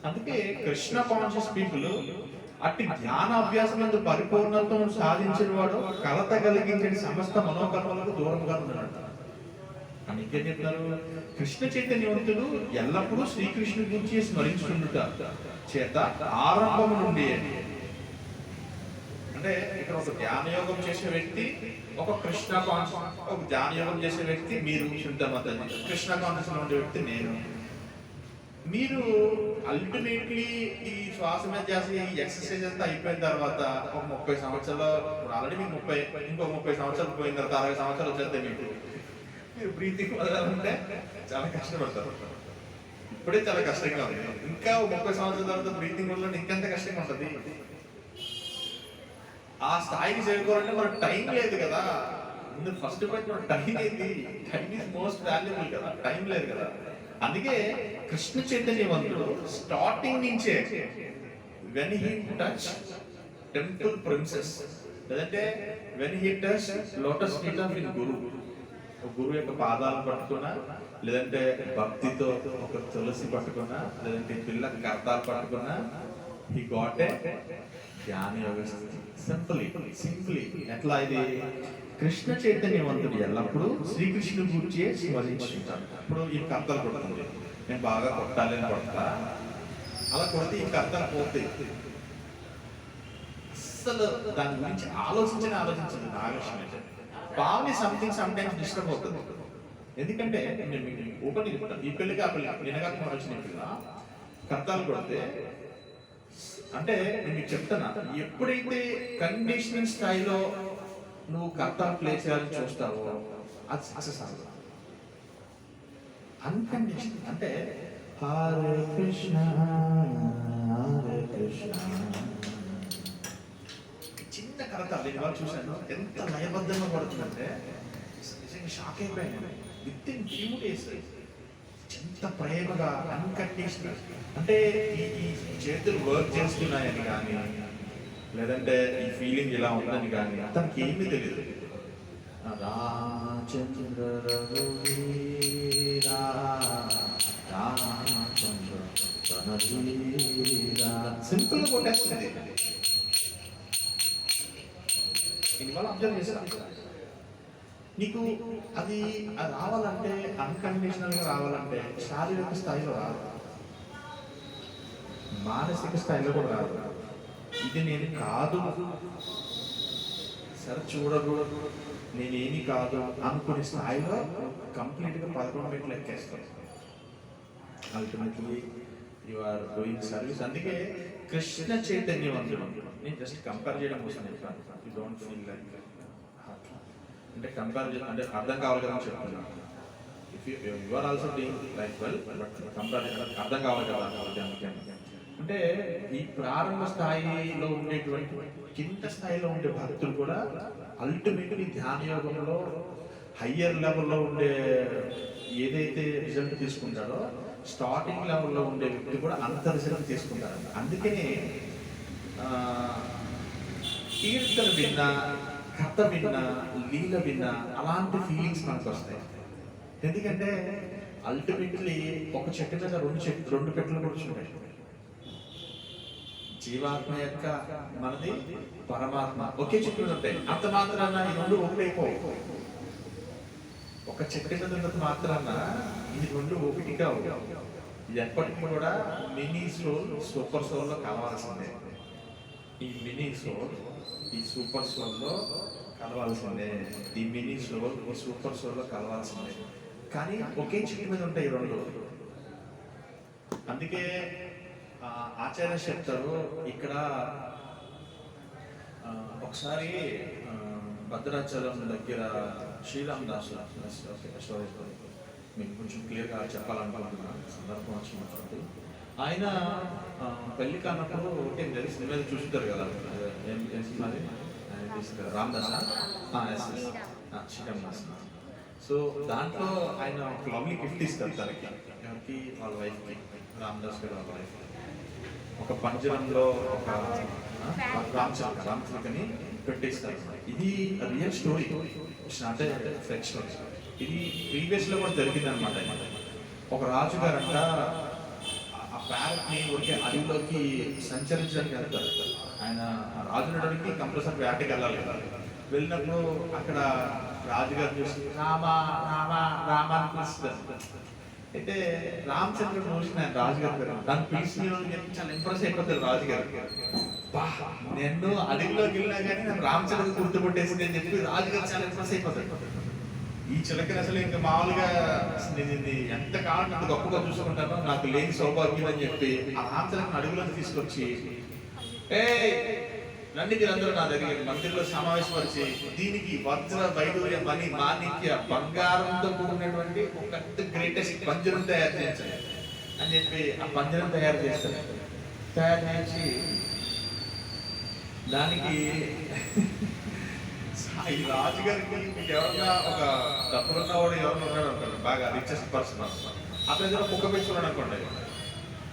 అందుకే కృష్ణ కాన్షియస్ పీపుల్ అట్టి ధ్యాన అభ్యాసం నందు పరిపూర్ణత్వం సాధించిన వాడు కలత కలిగించే సమస్త మనోకర్మలకు దూరంగా ఉన్నాడు. అందుకే చెప్తారు, కృష్ణ చైతన్యవంతుడు ఎల్లప్పుడూ శ్రీకృష్ణుడి గురించి స్మరించుకుంటుట చేత ఆరంభం నుండి. అంటే ఇక్కడ ఒక ధ్యాన యోగం చేసే వ్యక్తి, ఒక కృష్ణ కాన్షియస్, ఒక ధ్యాన యోగం చేసే వ్యక్తి మీరు, శుద్ధ మత కృష్ణ కాన్షియస్ లో ఉండే వ్యక్తి నేను. మీరు అల్టిమేట్లీ ఈ శ్వాస మీద చేసే ఈ ఎక్సర్సైజ్ అంతా అయిపోయిన తర్వాత ఒక 30 సంవత్సరాలు, ఆల్రెడీ మీకు 30, ఇంకో 30 సంవత్సరాలు పోయిన తర్వాత 60 సంవత్సరాలు వచ్చేస్తే మీరు బ్రీతింగ్ వదలాలంటే చాలా కష్టపడతారు. ఇప్పుడే చాలా కష్టంగా ఉంది, ఇంకా 30 సంవత్సరాల తర్వాత బ్రీతింగ్ వదలంటే ఇంకెంత కష్టంగా ఉంటుంది. ఆ స్థాయికి చేరుకోవాలంటే మనకు టైం లేదు కదా. ముందు ఫస్ట్ పాయింట్ మన టైం ఏంటి? టైం ఈజ్ మోస్ట్ వాల్యుబుల్ కదా, టైం లేదు కదా. అందుకే కృష్ణ చైతన్యవంతుడు స్టార్టింగ్ నుంచే when he touch temple princes, లేదంటే when he touch lotus feet of his guru, ఒక గురువు యొక్క పాదాలు పట్టుకున్నా, లేదంటే భక్తితో ఒక తులసి పట్టుకున్నా, లేదంటే పిల్ల కర్తాలు పట్టుకున్నా, హీ గాట్ ఏ ధ్యాన యోగ సింప్లీ ఎట్లా ఇది కృష్ణ చైతన్యవంతుడు ఎల్లప్పుడూ శ్రీకృష్ణుడు గురించి స్మరించుకుంటాడు. ఇప్పుడు ఈ కర్తలు కొడుతుంది, నేను బాగా కొట్టాలి అని కొడతా, అలా కొడితే ఈ కర్తలు పోతే అసలు దాని గురించి ఆలోచించదు నాగలక్ష్మి. బాగా సంథింగ్ సమ్ టైమ్స్ డిస్టర్బ్ అవుతుంది. ఎందుకంటే ఈ పెళ్లికి ఆ పెళ్లి నిన్నగా వచ్చిన పిల్ల కర్తాలు కొడితే, అంటే నేను మీకు చెప్తాను, ఎప్పుడైతే కండిషనింగ్ స్థాయిలో నువ్వు కర్తాలు ప్లే చేయాలని చూస్తావో అది సక్సెస్ అవ్వదు. అన్కండిషన్ అంటే హరే కృష్ణ హరే కృష్ణ, చిన్న కర్తాలు నేను వాళ్ళు చూశాను ఎంత లయబద్ధంగా పడుతుందంటే నిజంగా షాక్ అయిపోయాను. విత్ ఇన్ ఫ్యూ డేస్ ఎంత ప్రేమగా అన్కండిషనల్, అంటే ఈ చేతులు వర్క్ చేస్తున్నాయని కానీ, లేదంటే ఈ ఫీలింగ్ ఇలా ఉందని కానీ తనకి ఏమీ తెలియదు. రామచంద్ర రఘువీరా రామచంద్ర రఘువీరా సింపుల్ గా కొట్టేస్తుంది. ఇవాళ అబ్జర్వ్ చేస్తా, నీకు అది రావాలంటే అన్కండిషనల్ గా రావాలంటే శారీరక స్థాయిలో రాదు, మానసిక స్థాయిలో కూడా రాదు. ఇది నేను కాదు, సరే చూడకూడదు, నేనేమి కాదు అనుకునే స్థాయిలో కంప్లీట్గా 11 మెట్లు ఎక్కేస్తాను. Ultimately you are doing service. అందుకే కృష్ణ చైతన్యవంతుడు, నేను జస్ట్ కంపేర్ చేయడం కోసం చెప్పాను. యూ డోంట్ ఫీల్ లైక్ అంటే కంపేర్ అంటే అర్థం కావాలి కదా అని చెప్తున్నాను. If you are also doing like well, but compare అర్థం కావాలి కదా. అంటే ఈ ప్రారంభ స్థాయిలో ఉండేటువంటి కింద స్థాయిలో ఉండే భక్తులు కూడా అల్టిమేట్లీ ధ్యాన యోగంలో హయ్యర్ లెవెల్లో ఉండే ఏదైతే రిజల్ట్ తీసుకుంటాడో స్టార్టింగ్ లెవెల్లో ఉండే వ్యక్తి కూడా అంత రిజల్ట్ తీసుకుంటారు. అందుకనే కీర్తన విన్నా, కథ విన్నా, లీల విన్నా అలాంటి ఫీలింగ్స్ మనకు వస్తాయి. ఎందుకంటే అల్టిమేట్లీ ఒక చెట్టు మీద రెండు పెట్టలు కూర్చుంటాయి. జీవాత్మ యొక్క మనది పరమాత్మ ఒకే చెట్టు మీద ఉంటాయి. అంత మాత్రాన ఈ రెండు ఒకటైపోవు. ఒక చెట్టు మీద ఉన్నది మాత్రాన ఈ రెండు ఒకటి కావు. ఇది ఎప్పటికీ కూడా మినీ సోల్ సూపర్ సోల్ లో కలవాల్సిందే. ఈ మినీ సోల్ ఈ సూపర్ సోల్ లో కలవాల్సిందే. ఈ మినీ సోల్ ఈ సూపర్ సోల్ లో కలవాల్సిందే. కానీ ఒకే చెట్టు మీద ఉంటాయి రెండు. అందుకే ఆచార్య చెప్తారు ఇక్కడ ఒకసారి భద్రాచలం దగ్గర శ్రీరామ్ దాస్ మీకు కొంచెం క్లియర్గా చెప్పాలనుకుంటున్నాను సందర్భం వచ్చినప్పుడు. ఆయన పెళ్లి కానప్పుడు సినిమా చూసుంటారు కదా, ఏం సినిమాది రామ్ దాస్ శ్రీరామ్ దాస్. సో దాంట్లో ఆయన ఒక లవ్లీ గిఫ్ట్ ఇస్తారు తనకి, ఎవరికి వాళ్ళ వైఫ్కి, రామ్ దాస్ గారు వాళ్ళ వైఫ్. ఒక పంజరంలో ఒక రామచిలకని పెట్టేస్తారు. ఇది real story, not fake story. ఇది ప్రీవియస్ లో కూడా జరిగింది అనమాట. ఒక రాజుగారంట ఆ ప్యారెట్ ని ఊరికే అడవిలోకి సంచరించడానికి వెళ్తారు. ఆయన రాజునడానికి కంపల్సరీ వేటకి వెళ్ళాలి కదా. వెళ్ళినప్పుడు అక్కడ రాజుగారు చూసి రామా రామా రామా అని పిలుస్తారు. అయితే రామచంద్రుడు చూసిన రాజుగారు దాన్ని పిలిచి చెప్పి చాలా ఇంప్రెస్ అయిపోతారు రాజుగారు. నేను అడవిలోకి వెళ్ళినా కానీ నేను రామచంద్రుడు గుర్తుపట్టేసింది అని చెప్పి రాజుగారు చాలా ఇంప్రెస్ అయిపోతారు. ఈ చిలకని అసలు ఇంకా మామూలుగా నేను ఎంత కావాలంటే అంత గొప్పగా చూసుకుంటానో, నాకు లేని సౌభాగ్యం అని చెప్పి ఆ రామచంద్రుని అడవిలోకి తీసుకొచ్చి రండి మీరందరూ నా దగ్గర మందిరంలో సమావేశపరిచి దీనికి వజ్ర వైడూర్య మణి మాణిక్య బంగారంతో కూడినటువంటి ఒక గ్రేటెస్ట్ పంజరం తయారు చేయించాలి అని చెప్పి ఆ పంజరం తయారు చేస్తారు. తయారు చేసి దానికి ఈ రాజుగారికి ఎవరన్నా ఒక డబ్బులున్నవాడు ఎవరన్నా ఉన్నాడు అనుకోండి, బాగా రిచెస్ట్ పర్సన్ అతని దగ్గర కుక్క పెంచుకున్నాడు అనుకోండి,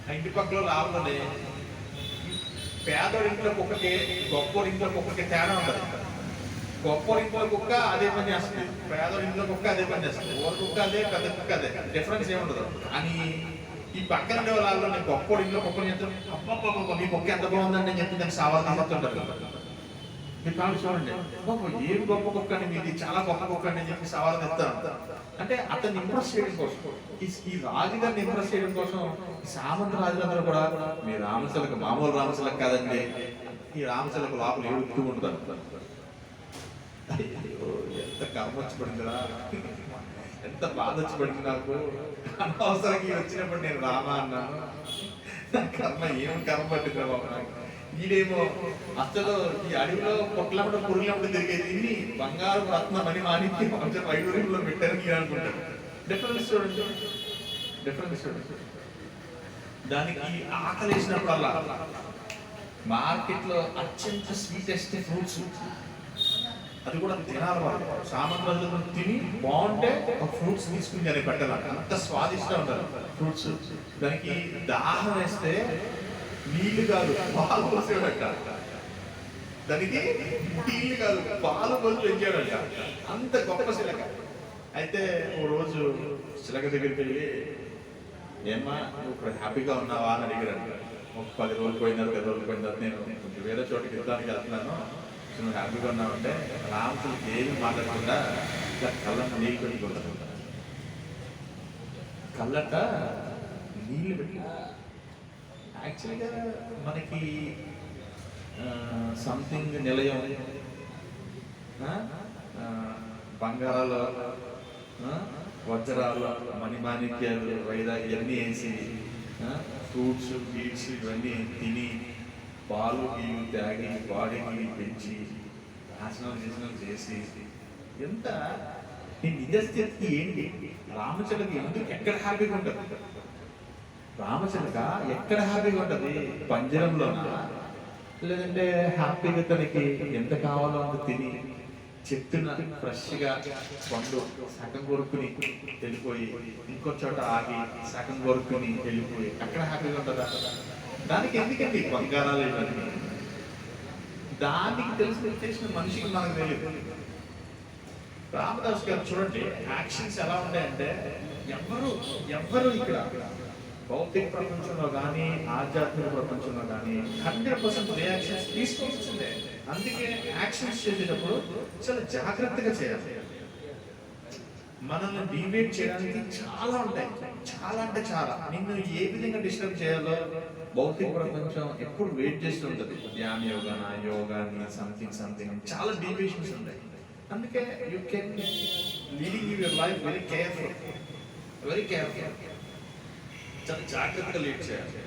ఆ ఇంటి పక్కలో లాభంలోనే పేదోడి ఇంట్లో కుక్కకి గొప్పోడి ఇంట్లో కుక్కకి తేడా ఉంటుంది. గొప్ప ఇంట్లో కుక్క అదే పని చేస్తుంది, పేదోడి ఇంట్లో కుక్క అదే పని చేస్తుంది, ఊర కుక్క అదే, పెద్ద కుక్క అదే, డిఫరెన్స్ ఏముండదు. కానీ ఈ పక్కన ఉండే వాళ్ళలో నేను గొప్ప ఇంట్లో కుక్కని చెప్తాను, అబ్బా మీ కుక్క ఎంత బాగుందండి అని చెప్పి దానికి సవాల్ తీసుకుంటారు. మీరు కాదు చూడండి, ఏం గొప్ప కుక్క అని, మీది చాలా గొప్ప కుక్క అని చెప్పి సవాల్ తెస్తాను. అంటే అతన్ని ఇంప్రెస్ చేయడం కోసం, ఈ రాజుగారిని ఇంప్రెస్ చేయడం కోసం సామంత రాజులందరూ కూడా మీ రామశిలకు మామూలు రామశిలకు కాదండి, ఈ రామశిలకు లోపల ఏడుతూ ఉంటారు. ఎంత కర్మ వచ్చి పడిందిరా, ఎంత బాధ వచ్చి పడింది నాకు, అనవసరంగా వచ్చినప్పుడు నేను రామా అన్నాను, కర్మ ఏం కర్మ పట్టిందిరా బాబు నాకు. ఈడేమో అసలు ఈ అడవిలో పొట్లప్పుడు పురుగులప్పుడు తిరిగేది ఇన్ని బంగారు రత్న మణి మాణిక్యం కొంచెం వైడూర్యంలో పెట్టారు మీరు అనుకుంటారు. డిఫరెన్స్ చూడండి, డిఫరెన్స్ చూడండి. దానికి ఆకలి వేసినప్పుడల్లా మార్కెట్లో అత్యంత స్వీటెస్ట్ ఫ్రూట్స్ అది కూడా తినాలి. వాళ్ళు సామంతులు తిని బాగుంటే ఫ్రూట్స్ తీసుకుని దాన్ని పెట్టాలి, అంత స్వాదిష్టంగా ఉంటారు ఫ్రూట్స్. దానికి దాహం వేస్తే నీళ్లు కాదు పాలు పోసి పెట్టాలి, దానికి నీళ్లు కాదు పాలు పోసి పెంచాడట, అంత గొప్ప చిలక. అయితే ఓ రోజు చిలక దగ్గరికి వెళ్ళి, ఏమ్మా నువ్వు ఇక్కడ హ్యాపీగా ఉన్నావా అని అడిగాడు. ఒక 10 రోజులు పోయిన 10 రోజులు పోయిన తర్వాత నేను కొంచెం వేరే చోటుకి యుద్ధానికి వెళ్తున్నాను, నువ్వు హ్యాపీగా ఉన్నావంటే రామసులకి ఏమి మాట్లాడకుండా ఇలా కళ్ళంట నీళ్ళు పెట్టుకుంటారు, కళ్ళంట నీళ్ళు పెట్టి. యాక్చువల్గా మనకి సంథింగ్ నిలయం, బంగారాలు, వజ్రాలు, మణిమాణిక్యాలు, వైరాగ్యం ఇవన్నీ వేసి ఫ్రూట్స్ బీట్స్ ఇవన్నీ తిని పాలు గీలు తాగి బాడీని పెంచి నాశనం చేసి ఎంత ఈ నిజస్థితికి ఏంటి? రామచిలక ఎందుకు ఎక్కడ హ్యాపీగా ఉంటుంది? రామచిలక ఎక్కడ హ్యాపీగా ఉంటుంది? పంజరంలోనా, లేదంటే హ్యాపీగా తనకి ఎంత కావాలో అంత తిని చెట్టున ఫ్రెష్గా పండు సగం కొరుక్కుని వెళ్ళిపోయి ఇంకో చోట ఆగి సగం కొరుక్కుని వెళ్ళిపోయి అక్కడ హ్యాపీగా ఉంటుందా? దానికి ఎందుకండి బంగారాలు ఇవన్నీ? దానికి తెలిసిన మనిషికి మనకు తెలియదు. రామదాస్ గారు చూడండి యాక్షన్స్ ఎలా ఉంటాయంటే, ఎవ్వరు ఇక్కడ భౌతిక ప్రపంచంలో కానీ ఆధ్యాత్మిక ప్రపంచంలో కానీ 100% రియాక్షన్స్ తీసుకోవాల్సిందే. అందుకే యాక్షన్స్ చేసేటప్పుడు చాలా జాగ్రత్తగా చేయాలి. మనల్ని డిబేట్ చేయడానికి చాలా ఉంటాయి, చాలా అంటే చాలా. నిన్ను ఏ విధంగా డిస్టర్బ్ చేయాలో భౌతిక ప్రపంచం ఎప్పుడు వెయిట్ చేస్తూ ఉంటుంది. ధ్యాన యోగాని సంథింగ్ చాలా డీవియేషన్స్ ఉంటాయి. అందుకే you can leading your life very careful, చాలా జాగ్రత్తగా లీడ్ చేయాలి.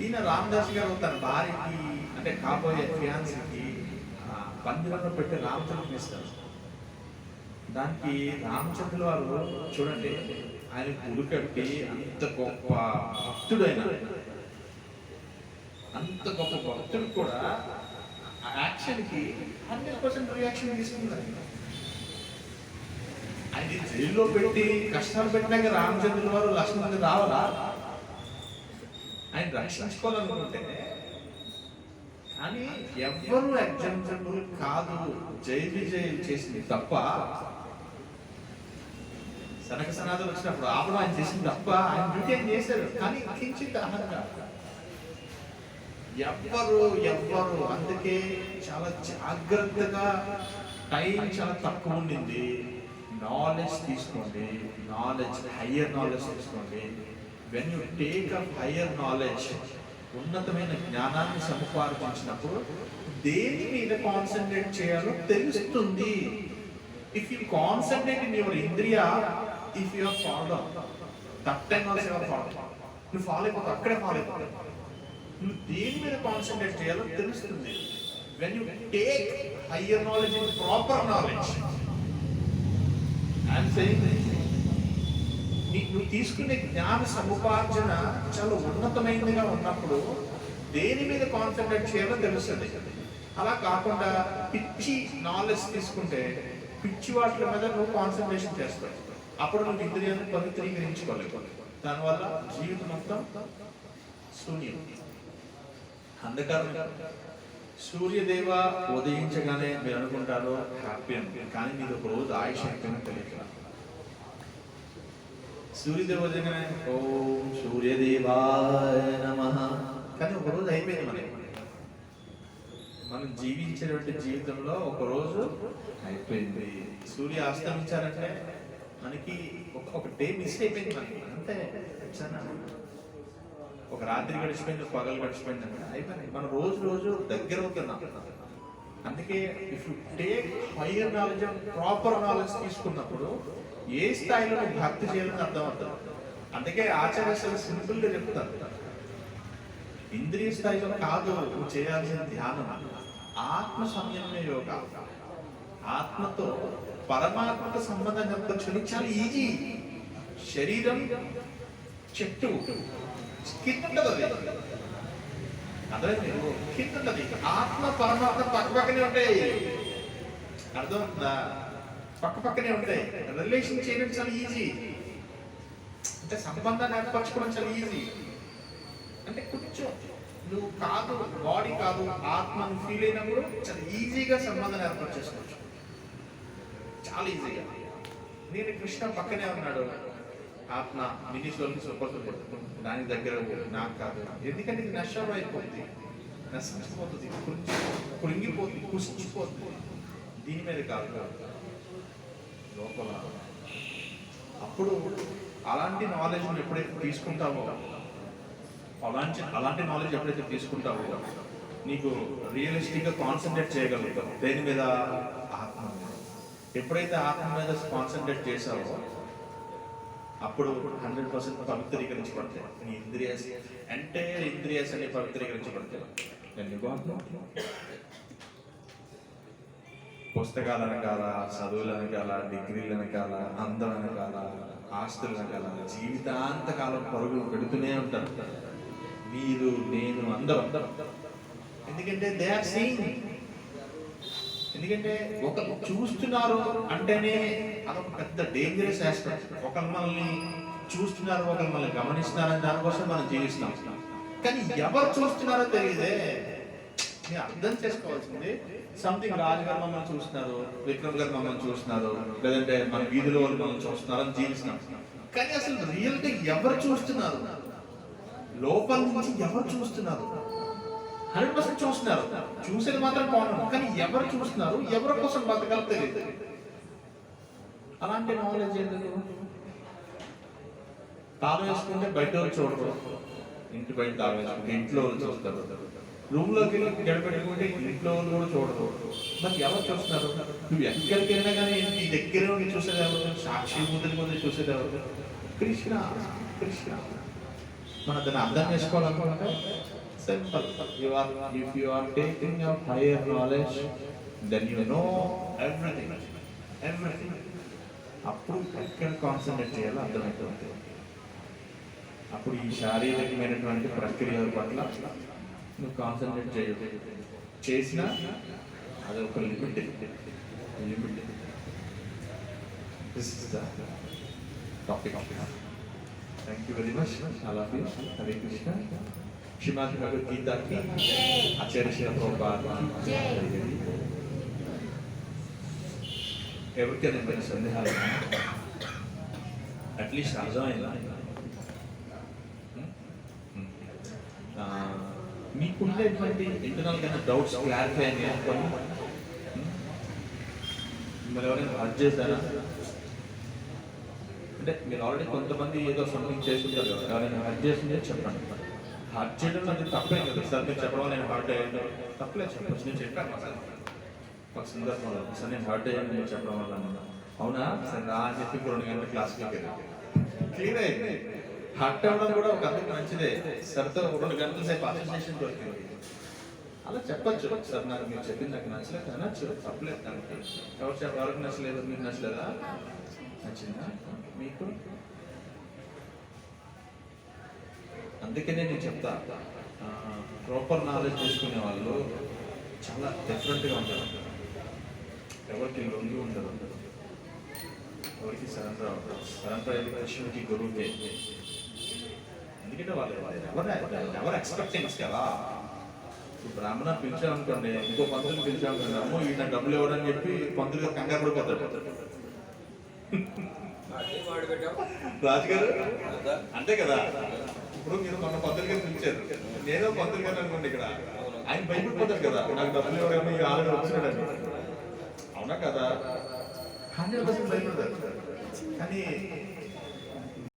ఈయన రామదాస్ గారు తన భార్యకి అంటే కాబోయే ఫియాన్సీకి పందిరంలో పెట్టి రామచంద్రుని ఇస్తారు. దానికి రామచంద్రుల వారు చూడండి ఆయన గుడి కట్టి అంత గొప్ప భక్తుడు కూడా ఆ యాక్షన్కి 100% రియాక్షన్ తీసుకున్నారు. ఆయన జైల్లో పెట్టి కష్టాలు పెట్టినాక రామచంద్రుల వారు లక్ష్మణుని రావాలా? ఆయన రక్షించుకోవాలనుకుంటే కానీ ఎవ్వరూ ఎగ్జాంపుల్ కాదు, జై విజయ్ చేసింది తప్ప, సనక సనాథులు వచ్చినప్పుడు ఆపడం ఆయన చేసింది తప్ప, ఆయన డ్యూటీ ఆయన చేశారు. కానీ కించిత్ అహంకారం ఎవ్వరు అందుకే చాలా జాగ్రత్తగా, టైం చాలా తక్కువ ఉండింది. నాలెడ్జ్ తీసుకోండి, హయ్యర్ నాలెడ్జ్ తీసుకోండి. When you take up higher knowledge, ఉన్నతమైన జ్ఞానాన్ని సముపార్జించినప్పుడు దేని మీద కాన్సన్ట్రేట్ చేయాలో తెలుస్తుంది. If you concentrate in your ఇంద్రియ, if you follow that time also your follow, నువ్వు ఫాలో అయిపోతావు, అక్కడే ఫాలో అయిపోతావు. నువ్వు దేని మీద కాన్సన్ట్రేట్ చేయాలో తెలుస్తుంది. When you take higher knowledge in proper knowledge, I'm saying నువ్వు తీసుకునే జ్ఞాన సముపార్జన చాలా ఉన్నతమైనదిగా ఉన్నప్పుడు దేని మీద కాన్సన్ట్రేట్ చేయాలో తెలుస్తుంది. అలా కాకుండా పిచ్చి నాలెడ్జ్ తీసుకుంటే పిచ్చి వాటి మీద నువ్వు కాన్సన్ట్రేషన్ చేస్తావు. అప్పుడు నువ్వు ఇంద్రియాన్ని పవిత్రీకరించుకోలేవు. దానివల్ల జీవితం మొత్తం శూన్యం, అంధకారం. సూర్యదేవ ఉదయించగానే మీరు అనుకుంటారు హ్యాపీ అని, కానీ మీరు ఒక రోజు ఆయుష్ అయిపోయినా తెలియదు. సూర్యదేవ ఉదయంగానే ఓం సూర్యదేవాయ నమః, కానీ ఒక రోజు అయిపోయింది మనకి. మనం జీవించేటువంటి జీవితంలో ఒక రోజు అయిపోయింది. సూర్య అస్తమించారంటే మనకి ఒక డే మిస్ అయిపోయింది మనకి. అంటే ఒక రాత్రి గడిచిపోయింది, పగలు గడిచిపోయింది అంటే అయిపోయింది. మనం రోజు రోజు దగ్గర అవుతున్నాం. అందుకే if you take hire knowledge and proper knowledge తీసుకున్నప్పుడు ఏ స్థాయిలో నువ్వు భక్తి చేయాలని అర్థం అవుతుంది. అందుకే ఆచార్య సింపుల్ గా చెప్తారు, ఇంద్రియ స్థాయిలో కాదు నువ్వు చేయాల్సిన ధ్యానం, ఆత్మ సంయమన యోగ. ఆత్మతో పరమాత్మక సంబంధం కలుపుకొని చాలా ఈజీ. శరీరం చెట్టు కింద అర్థమైంది, కింద ఆత్మ పరమాత్మ పక్క పక్కనే ఉంటాయి. అర్థమవుతుందా? పక్క పక్కనే ఉంటాయి. రిలేషన్ చేయడం చాలా ఈజీ. అంటే సంబంధాన్ని ఏర్పరచుకోవడం చాలా ఈజీ. అంటే కొంచెం నువ్వు కాదు, బాడీ కాదు, ఆత్మను ఫీల్ అయినప్పుడు చాలా ఈజీగా సంబంధాన్ని ఏర్పాటు చేసుకోవచ్చు, చాలా ఈజీగా. నేను కృష్ణ పక్కనే ఉన్నాడు, ఆత్మ మినిస్లోని సుఖపడుతుంది, దానికి దగ్గర నాకు కాదు. ఎందుకంటే ఇది నష్టం అయిపోతుంది, నశించిపోతుంది, కృంగిపోతుంది, కుసించిపోతుంది. దీని మీద కాదు లోపల. అప్పుడు అలాంటి నాలెడ్జ్ ఎప్పుడైతే తీసుకుంటావో, అలాంటి నాలెడ్జ్ ఎప్పుడైతే తీసుకుంటావో నీకు రియలిస్టిక్గా కాన్సన్ట్రేట్ చేయగలుగుతావు. దేని మీద? ఆత్మ మీద. ఎప్పుడైతే ఆత్మ మీద కాన్సన్ట్రేట్ చేసావో అప్పుడు 100% పవిత్రీకరించబడతాయి నీ ఇంద్రియాస్. అంటే ఇంద్రియాస్ అన్ని పవిత్రీకరించబడతాయి. పుస్తకాలు అనకాల, చదువులు అనకాల, డిగ్రీలు అనకాల, అందం అనకాల, ఆస్తులు అనకాల, జీవితాంతకాలం పరుగులు పెడుతూనే ఉంటారు మీరు, నేను, అందరం. ఎందుకంటే దే ఆర్ సీయింగ్. ఎందుకంటే ఒకరు చూస్తున్నారు అంటేనే అదొక పెద్ద డేంజరస్ ఆస్పెక్ట్. ఒకరు మనల్ని చూస్తున్నారు, ఒకరు మనల్ని గమనిస్తున్నారని దానికోసం మనం జీవిస్తాం. కానీ ఎవరు చూస్తున్నారో తెలియదే. నేను అర్థం చేసుకోవాల్సింది, సంథింగ్ రాజు గారు మమ్మల్ని చూస్తున్నారు, విక్రమ్ గారు మమ్మల్ని చూస్తున్నారు, లేదంటే మన వీధిలో వాళ్ళు మమ్మల్ని చూస్తున్నారు అని జీవిస్తున్నాం. కానీ అసలు రియల్ గా ఎవరు చూస్తున్నారు, లోపల నుంచి ఎవరు చూస్తున్నారు? 100% చూస్తున్నారు. చూసేది మాత్రం బాగున్నారు, కానీ ఎవరు చూస్తున్నారు, ఎవరి కోసం బతకాలో తెలియదు. అలాంటి నాలెడ్జ్ ఎందుకు? తాళం వేసుకుంటే బయట వాళ్ళు చూడరు, ఇంటి బయట తాళం వేసుకుంటే ఇంట్లో వాళ్ళు చూస్తారు. రూమ్ లోకి గడపెట్టుకుంటే ఇంట్లో వాళ్ళు కూడా చూడరు. మరి ఎవరు చూస్తున్నారు? నువ్వు ఎక్కడికి వెళ్ళినా కానీ నీ దగ్గర ఉండి చూసేది ఎవరు? సాక్షి బుద్ధుని ముందు చూసేది ఎవరు? కృష్ణ. కృష్ణ. మనం దాన్ని అర్థం చేసుకోవాలనుకుంటే simple. If you are taking your higher knowledge, then you know everything. అప్పుడు ఎక్కడ కాన్సన్ట్రేట్ చేయాలో అర్థమవుతుంది. అప్పుడు ఈ శారీరకమైనటువంటి ప్రక్రియల పట్ల నువ్వు కాన్సన్ట్రేట్ చేయదు. చేసినా అది ఒక limit. This is the topic. Thank you very much. All of you. Hare Krishna. Shrimad Bhagavad Gita की आचार्य श्री प्रभुपाद ఎవరికైనా ఏమైనా సందేహాలు అట్లీస్ట్ అర్థమైందా? మీకుండేటువంటి ఇంటర్నల్ గా డౌట్స్ క్లారిఫై అని అనుకోండి. మిమ్మల్ని ఎవరైనా హర్ట్ చేశారా? అంటే మీరు ఆల్రెడీ కొంతమంది ఏదో సంథింగ్ చేస్తుంటారు కదా, ఎవరైనా హర్ట్ చేసిందే చెప్పండి. హర్ట్ చేయడం అది తప్పే కదా సార్. మీరు చెప్పడం నేను హర్ట్ అయ్యాను తప్పలేదు, చెప్పచ్చు. నేను చెప్పాను సార్ ఒక సందర్భంలో, సార్ నేను హర్ట్ అయ్యాను నేను చెప్పడం వల్ల. అవునా సార్ రా అని చెప్పి 2 గంటల క్లాస్కి వెళ్ళాను. క్లియర్ అయింది. హర్ట్ అవ్వడం కూడా ఒక అందుకు మంచిదే. సార్తో 2 గంటల సేపు అసోసియేషన్ దొరికింది. అలా చెప్పచ్చు. సార్ నాకు మీరు చెప్పింది నాకు నచ్చలేదు అనొచ్చు, తప్పలేదు దానికి. ఎవరికి నచ్చలేదు? మీకు నచ్చలేదా? నచ్చిందా మీకు? అందుకనే నేను చెప్తా, ప్రాపర్ నాలెడ్జ్ తీసుకునే వాళ్ళు చాలా డిఫరెంట్గా ఉంటారు. ఎవరికి లొంగి ఉండరు, ఎవరికి సరెండర్ అవుతారు. సరెండర్ అయితే కృష్ణుడికి గురువుకే. ఎందుకంటే వాళ్ళు ఎవరు ఎక్స్పెక్టెన్స్ కదా. ఇప్పుడు బ్రాహ్మణ పిలిచామనుకోండి, ఇంకో పంతులు పిలిచామనుకోండి, అమ్మో ఈ నాకు డబ్బులు ఇవ్వడని చెప్పి పంతులుగా కంగారు పడిపోతాడు. రాజుగారు అంతే కదా. ఇప్పుడు మీరు మన పంతులు గారు పిలిచారు, నేనే పంతులు గారు అనుకోండి, ఇక్కడ ఆయన భయపడిపోతారు కదా, నాకు డబ్బులు ఇవ్వడమో ఈ ఆల్రెడీ వచ్చినాడని. అవునా కదా, 100% భయపడతారు. కానీ